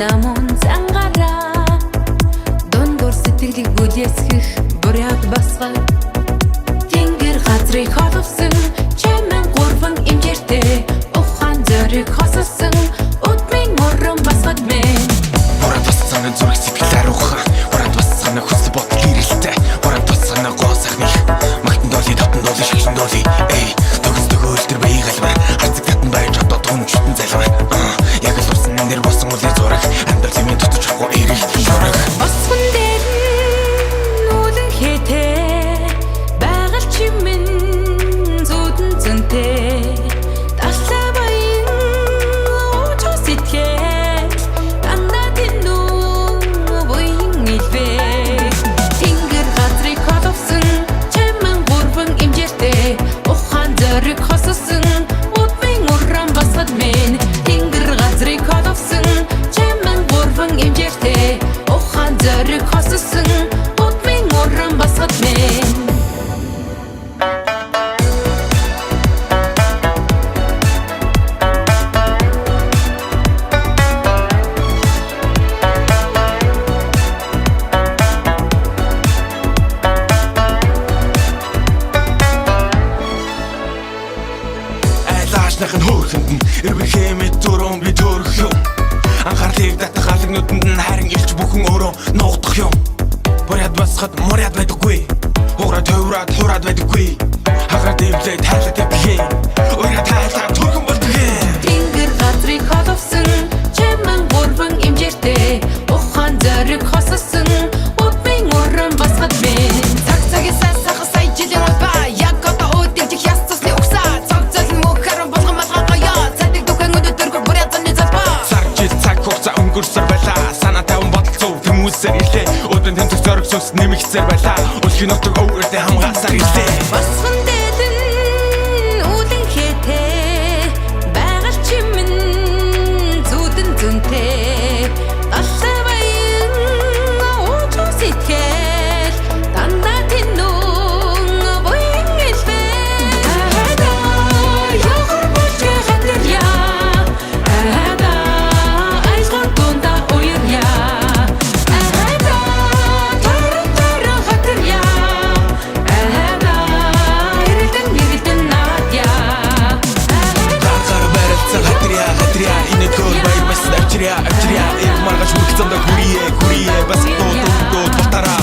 намун зангаараа дундуур сэтгэлийг бүлээсгэх буряд басгал тэнгэр газрыг холовсон чимэн гурван имжээртэй ухаан зориг хосолсон өдмийн морон басгад мэн бурад басцаны зүрх сэтгэлээр ухаан бурад басцаны хүсэл бодол ирэлтэй бурад басцаны гоо сахных магтан доли татан доли шигшин доли эй төгс төгөөл тэр байгалмаа хацэг татан байж одоо тунчтан залмаа яг л урсан нэр босон үлээ зураг амьдрал юм тутаж авахгүй ирэх шураг босгон дээр нүлэн хэтэ байгаль чимэн зүудэн зөнтэй таслаа баян очоо сэтгэл дандаа тэндүү буян илвэ тэнгэр газрыг холовсон чимэн гурван имжээртэй ухаан зориг хосолсон өдмийн уран басгад мэн тэнгэр газрыг холовсон чимэн гурван имжээртэй ухаан зориг хосолсон өдмийн уран басгад мэн айлаашных нь хөөрхөнд нь эрбэхэмэд зөрөн би төрөх юм анхаарлыг татахалаг нүдэнд нь харин илч бүхэн өөрөө нуугдах юм буряд басхад моряд байдаггүй хуурад хөврад хурад байдаггүй хаград ивлээд хайлаад явдгийг уйрад хайлаад төрхөн болдгийг тэнгэр газрыг холовсон чимэн гурван имжээртэй ухаан зориг хосолсон өдмийн уран басгад мэн цаг цагисаа сахах сая жилийн улба яг одоо өдөржих ястасны угсаа цог золн мөхөрөн болгон малган гоёо цадыг дөхөн өдөргөр буряд заны залбаа цаг жил цаг хугацаа өнгөрсөр байлаа санаа таван бодолцоо хүмүүсээр ирлээ өдөн тэмцэх зориг сүнс нэмэгцээр байлаа үлхийн нутаг өвөрдөө хамгаасаар ирлээ босгон дээр үлэн хэтэ байгаль чимэн зүудэн зөнтэй таслаа баян очоо сэтгэл дандаа тэндүү буян илвэ ада явхар болчтой хатэрья ада айсгон тунда уярья ада тарантара хатэрья ада ирэлтэн наадья Хагар барилцсан хатрия энэ төр баяр бас авчиря ив маргаш хүрхцэнд хүрие бас дууд батараа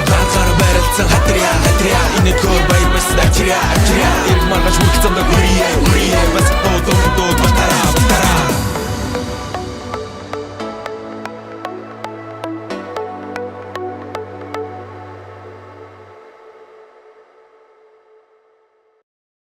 хагар барилцсан хатрия энэ төр баяр бас авчиря ив маргаш хүрхцэнд хүрие